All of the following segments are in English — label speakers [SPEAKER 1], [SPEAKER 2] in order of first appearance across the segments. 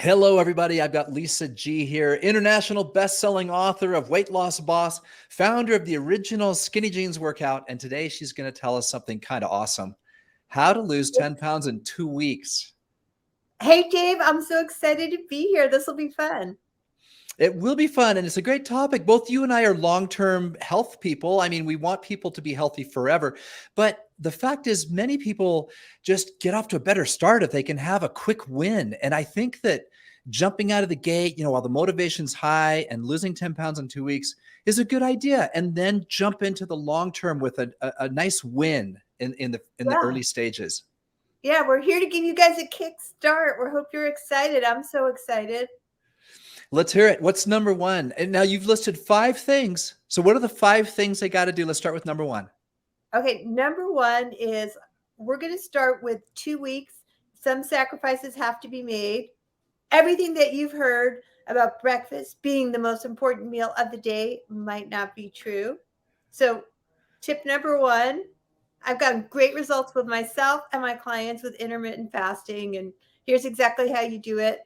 [SPEAKER 1] Hello, everybody. I've got Lisa G here, international best-selling author of Weight Loss Boss, founder of the original Skinny Jeans workout, and today she's going to tell us something kind of awesome: how to lose 10 pounds in 2 weeks.
[SPEAKER 2] Hey, Dave, I'm so excited to be here. This will be fun.
[SPEAKER 1] It will be fun, and it's a great topic. Both you and I are long-term health people. I mean, we want people to be healthy forever, but the fact is many people just get off to a better start if they can have a quick win. And I think that jumping out of the gate, while the motivation's high and losing 10 pounds in 2 weeks is a good idea. And then jump into the long term with a nice win in the
[SPEAKER 2] Yeah.
[SPEAKER 1] early stages.
[SPEAKER 2] Yeah, we're here to give you guys a kick start. We hope you're excited. I'm so excited.
[SPEAKER 1] Let's hear it. What's number one? And now you've listed 5 things. So what are the 5 things they got to do? Let's start with number one.
[SPEAKER 2] Okay, number one is we're going to start with 2 weeks. Some sacrifices have to be made. Everything that you've heard about breakfast being the most important meal of the day might not be true. So, tip number one, I've gotten great results with myself and my clients with intermittent fasting. And here's exactly how you do it: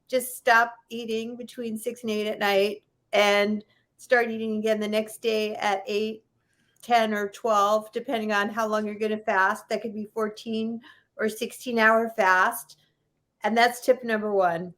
[SPEAKER 2] just stop eating between 6 and 8 at night and start eating again the next day at 8, 10, or 12, depending on how long you're going to fast. That could be 14 or 16-hour fast. And that's tip number one.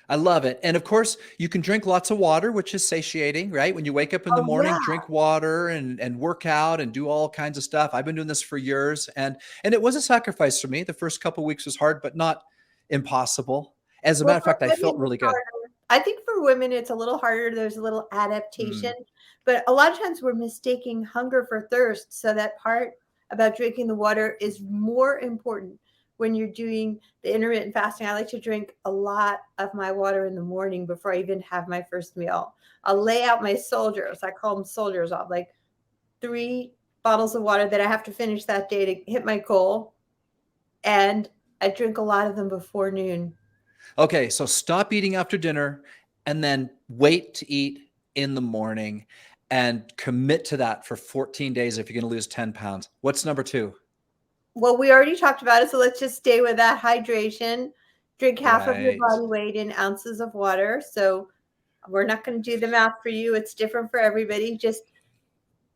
[SPEAKER 1] I love it. And of course, you can drink lots of water, which is satiating, right? When you wake up in the
[SPEAKER 2] Oh,
[SPEAKER 1] morning,
[SPEAKER 2] yeah.
[SPEAKER 1] drink water and work out and do all kinds of stuff. I've been doing this for years, and it was a sacrifice for me. The first couple of weeks was hard, but not impossible. As a
[SPEAKER 2] Well,
[SPEAKER 1] matter of
[SPEAKER 2] for
[SPEAKER 1] fact, I
[SPEAKER 2] women,
[SPEAKER 1] felt
[SPEAKER 2] it's
[SPEAKER 1] really good.
[SPEAKER 2] harder. I think for women, it's a little harder. There's a little adaptation.
[SPEAKER 1] Mm.
[SPEAKER 2] But a lot of times we're mistaking hunger for thirst. So that part about drinking the water is more important when you're doing the intermittent fasting. I like to drink a lot of my water in the morning before I even have my first meal. I'll lay out my soldiers. I call them soldiers. I'll have like 3 bottles of water that I have to finish that day to hit my goal. And I drink a lot of them before noon.
[SPEAKER 1] Okay, so stop eating after dinner and then wait to eat in the morning and commit to that for 14 days if you're going to lose 10 pounds. What's number two?
[SPEAKER 2] Well, we already talked about it, so let's just stay with that hydration. Drink half of your
[SPEAKER 1] Right.
[SPEAKER 2] body weight in ounces of water. So we're not going to do the math for you. It's different for everybody. Just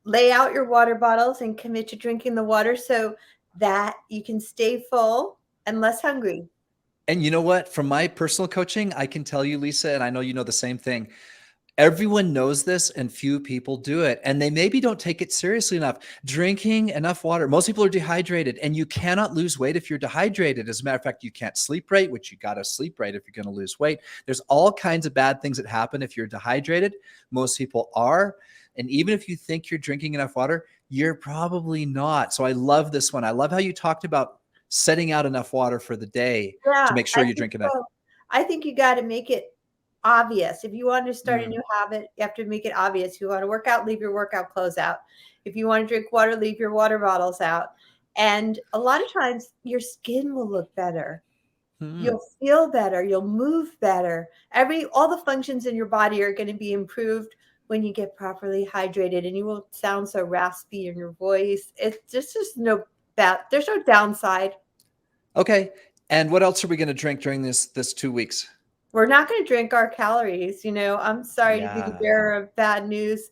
[SPEAKER 2] lay out your water bottles and commit to drinking the water so that you can stay full and less hungry.
[SPEAKER 1] And you know what? From my personal coaching, I can tell you, Lisa, and I know you know the same thing. Everyone knows this and few people do it. And they maybe don't take it seriously enough. Drinking enough water. Most people are dehydrated, and you cannot lose weight if you're dehydrated. As a matter of fact, you can't sleep right, which you got to sleep right if you're going to lose weight. There's all kinds of bad things that happen if you're dehydrated. Most people are. And even if you think you're drinking enough water, you're probably not. So I love this one. I love how you talked about setting out enough water for the day to
[SPEAKER 2] Yeah,
[SPEAKER 1] make sure
[SPEAKER 2] I
[SPEAKER 1] you
[SPEAKER 2] think
[SPEAKER 1] drink enough.
[SPEAKER 2] so. I think you got to make it obvious. If you want to start a
[SPEAKER 1] Mm.
[SPEAKER 2] new habit, you have to make it obvious. If you want to work out, leave your workout clothes out. If you want to drink water, leave your water bottles out. And a lot of times your skin will look better.
[SPEAKER 1] Hmm.
[SPEAKER 2] You'll feel better, you'll move better. All the functions in your body are going to be improved when you get properly hydrated, and you won't sound so raspy in your voice. It's just no bad. There's no downside.
[SPEAKER 1] Okay. And what else are we going to drink during this 2 weeks?
[SPEAKER 2] We're not going to drink our calories. I'm sorry to be the
[SPEAKER 1] Yeah.
[SPEAKER 2] bearer of bad news,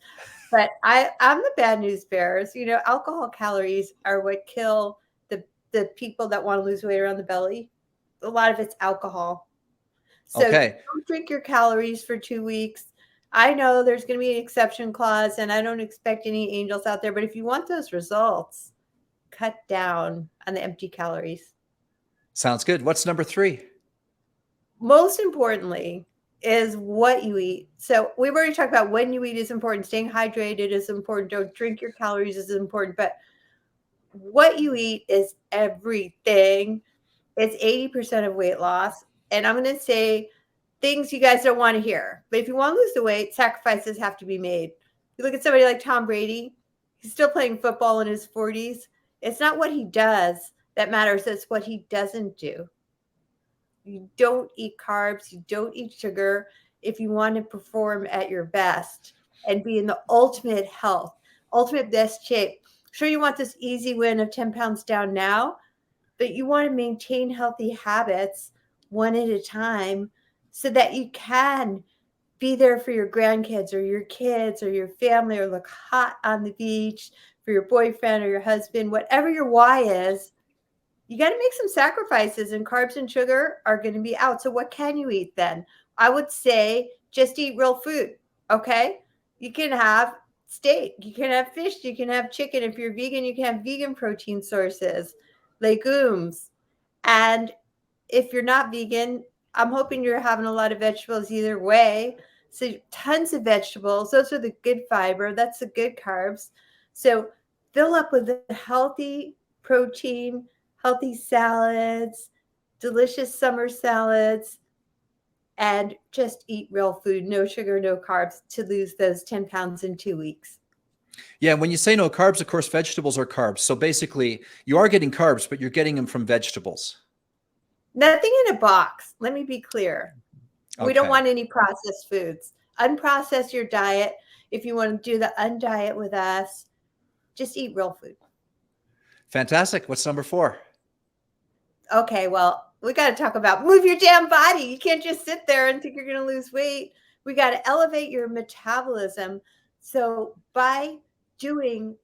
[SPEAKER 2] but I'm the bad news bearers. Alcohol calories are what kill the people that want to lose weight around the belly. A lot of it's alcohol. So
[SPEAKER 1] Okay.
[SPEAKER 2] don't drink your calories for 2 weeks. I know there's going to be an exception clause, and I don't expect any angels out there, but if you want those results, cut down on the empty calories.
[SPEAKER 1] Sounds good. What's number three?
[SPEAKER 2] Most importantly, is what you eat. So we've already talked about when you eat is important. Staying hydrated is important. Don't drink your calories is important. But what you eat is everything. It's 80% of weight loss. And I'm going to say things you guys don't want to hear. But if you want to lose the weight, sacrifices have to be made. You look at somebody like Tom Brady, he's still playing football in his 40s. It's not what he does that matters, it's what he doesn't do. You don't eat carbs, you don't eat sugar if you want to perform at your best and be in the ultimate health, ultimate best shape. Sure, you want this easy win of 10 pounds down now, but you want to maintain healthy habits one at a time so that you can be there for your grandkids or your kids or your family, or look hot on the beach for your boyfriend or your husband, whatever your why is. You got to make some sacrifices, and carbs and sugar are going to be out. So what can you eat then? I would say just eat real food. Okay. You can have steak, you can have fish, you can have chicken. If you're vegan, you can have vegan protein sources, legumes. And if you're not vegan, I'm hoping you're having a lot of vegetables either way. So tons of vegetables. Those are the good fiber. That's the good carbs. So fill up with the healthy protein, healthy salads, delicious summer salads, and just eat real food, no sugar, no carbs, to lose those 10 pounds in 2 weeks.
[SPEAKER 1] Yeah, when you say no carbs, of course, vegetables are carbs. So basically, you are getting carbs, but you're getting them from vegetables.
[SPEAKER 2] Nothing in a box. Let me be clear. We don't want any processed foods. Unprocess your diet. If you want to do the undiet with us, just eat real food.
[SPEAKER 1] Fantastic. What's number 4?
[SPEAKER 2] Okay, well, we got to talk about move your damn body. You can't just sit there and think you're going to lose weight. We got to elevate your metabolism. So by doing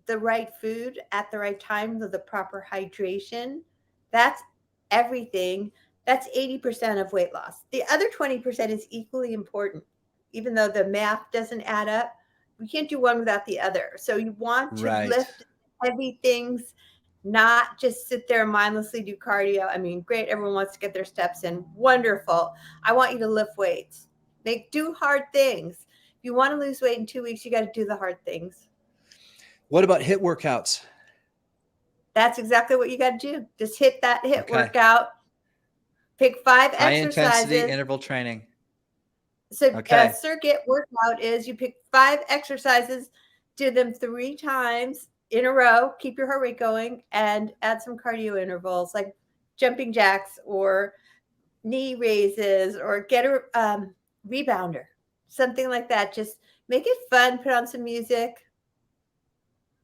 [SPEAKER 2] the right food at the right time with the proper hydration, that's everything. That's 80% of weight loss. The other 20% is equally important. Even though the math doesn't add up, we can't do one without the other. So you want to lift heavy things, not just sit there and mindlessly do cardio. I mean, great, everyone wants to get their steps in. Wonderful. I want you to lift weights. Do hard things. If you want to lose weight in 2 weeks, you got to do the hard things.
[SPEAKER 1] What about HIIT workouts?
[SPEAKER 2] That's exactly what you got to do. Just hit that HIIT workout. Pick 5
[SPEAKER 1] high
[SPEAKER 2] exercises.
[SPEAKER 1] Intensity interval training.
[SPEAKER 2] So a circuit workout is you pick 5 exercises, do them 3 times in a row, keep your heart rate going, and add some cardio intervals like jumping jacks or knee raises, or get a rebounder, something like that. Just make it fun. Put on some music.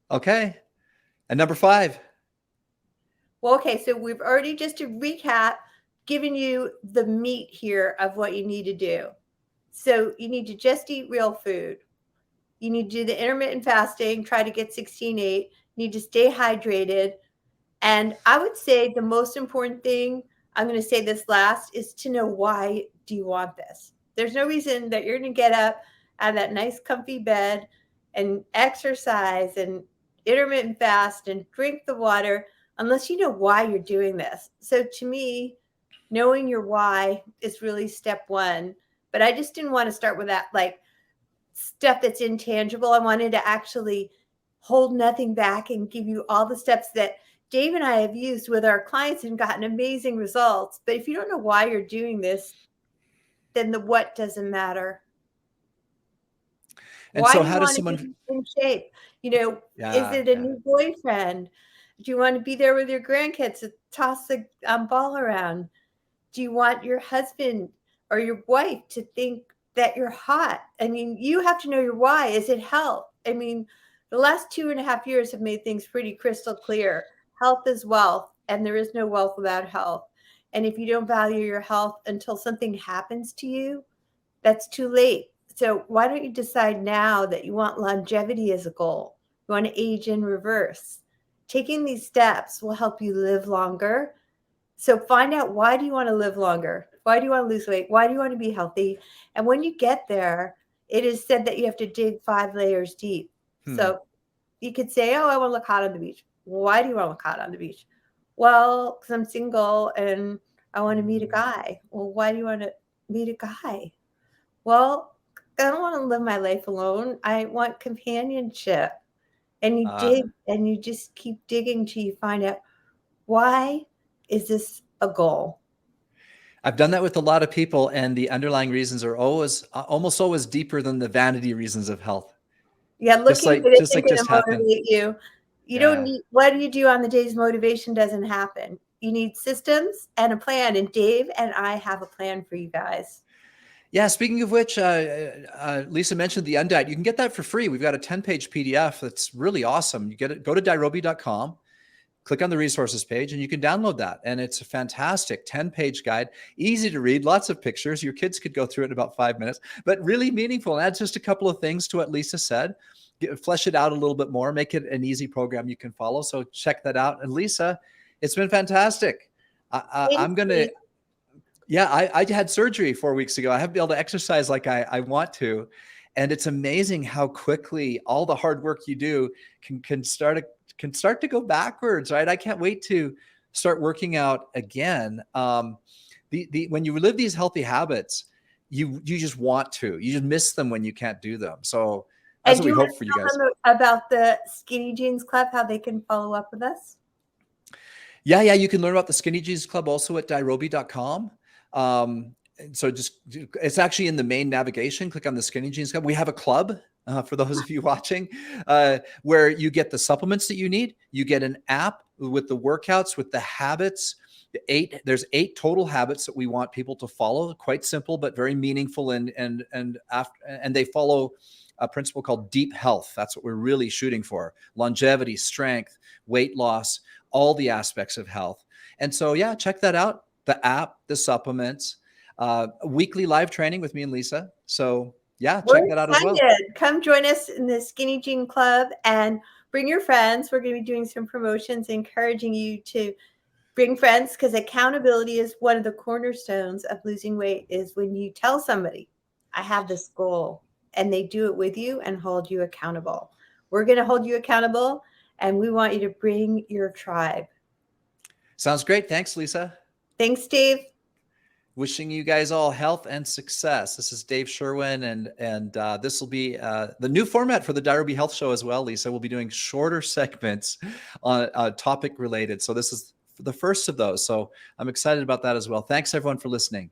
[SPEAKER 1] Okay. And number 5.
[SPEAKER 2] Well, okay. So we've already, just to recap, given you the meat here of what you need to do. So you need to just eat real food. You need to do the intermittent fasting, try to get 16-8. You need to stay hydrated. And I would say the most important thing, I'm going to say this last, is to know, why do you want this? There's no reason that you're going to get up out of that nice comfy bed and exercise and intermittent fast and drink the water unless you know why you're doing this. So to me, knowing your why is really step 1. But I just didn't want to start with that like stuff that's intangible. I wanted to actually hold nothing back and give you all the steps that Dave and I have used with our clients and gotten amazing results. But if you don't know why you're doing this, then the what doesn't matter.
[SPEAKER 1] And
[SPEAKER 2] why
[SPEAKER 1] so
[SPEAKER 2] do you
[SPEAKER 1] how does
[SPEAKER 2] want
[SPEAKER 1] someone
[SPEAKER 2] to be in shape? Is it a new boyfriend? Do you want to be there with your grandkids to toss the ball around? Do you want your husband or your wife to think that you're hot? I mean, you have to know your why. Is it health? I mean, the last 2.5 years have made things pretty crystal clear. Health is wealth, and there is no wealth without health. And if you don't value your health until something happens to you, that's too late. So why don't you decide now that you want longevity as a goal? You want to age in reverse. Taking these steps will help you live longer. So find out, why do you want to live longer? Why do you want to lose weight? Why do you want to be healthy? And when you get there, it is said that you have to dig 5 layers deep. So you could say, oh, I want to look hot on the beach. Why do you want to look hot on the beach? Well, because I'm single and I want to meet a guy. Well, why do you want to meet a guy? Well, I don't want to live my life alone. I want companionship. And you dig, and you just keep digging till you find out, why is this a goal?
[SPEAKER 1] I've done that with a lot of people, and the underlying reasons are almost always deeper than the vanity reasons of health.
[SPEAKER 2] Yeah, looking good isn't going to motivate you. You don't need, what do you do on the days motivation doesn't happen? You need systems and a plan. And Dave and I have a plan for you guys.
[SPEAKER 1] Yeah. Speaking of which, Lisa mentioned the undiet. You can get that for free. We've got a 10-page PDF that's really awesome. You get it. Go to dirobi.com, click on the resources page and you can download that. And it's a fantastic 10-page guide, easy to read, lots of pictures. Your kids could go through it in about 5 minutes, but really meaningful. And adds just a couple of things to what Lisa said. Flesh it out a little bit more, make it an easy program you can follow. So check that out. And Lisa, it's been fantastic. I'm going to, yeah, I had surgery 4 weeks ago. I haven't been able to exercise like I want to. And it's amazing how quickly all the hard work you do can start to go backwards, right? I can't wait to start working out again. When you live these healthy habits, you just want to. You just miss them when you can't do them. So that's what we hope for you guys.
[SPEAKER 2] About the Skinny Jeans Club, how they can follow up with us?
[SPEAKER 1] Yeah. You can learn about the Skinny Jeans Club also at diarobi.com. So it's actually in the main navigation. Click on the Skinny Jeans Club. We have a club for those of you watching where you get the supplements that you need. You get an app with the workouts, with the habits. There's 8 total habits that we want people to follow. Quite simple, but very meaningful. And they follow a principle called deep health. That's what we're really shooting for: longevity, strength, weight loss, all the aspects of health. And so, yeah, check that out. The app, the supplements, weekly live training with me and Lisa. So yeah, check that out as well.
[SPEAKER 2] Come join us in the Skinny Jean Club and bring your friends. We're going to be doing some promotions, encouraging you to bring friends, because accountability is one of the cornerstones of losing weight. Is when you tell somebody, I have this goal, and they do it with you and hold you accountable. We're going to hold you accountable, and we want you to bring your tribe.
[SPEAKER 1] Sounds great. Thanks, Lisa.
[SPEAKER 2] Thanks, Dave.
[SPEAKER 1] Wishing you guys all health and success. This is Dave Sherwin, and this will be the new format for the Diarobi Health Show as well, Lisa. We'll be doing shorter segments on topic related. So this is the first of those. So I'm excited about that as well. Thanks, everyone, for listening.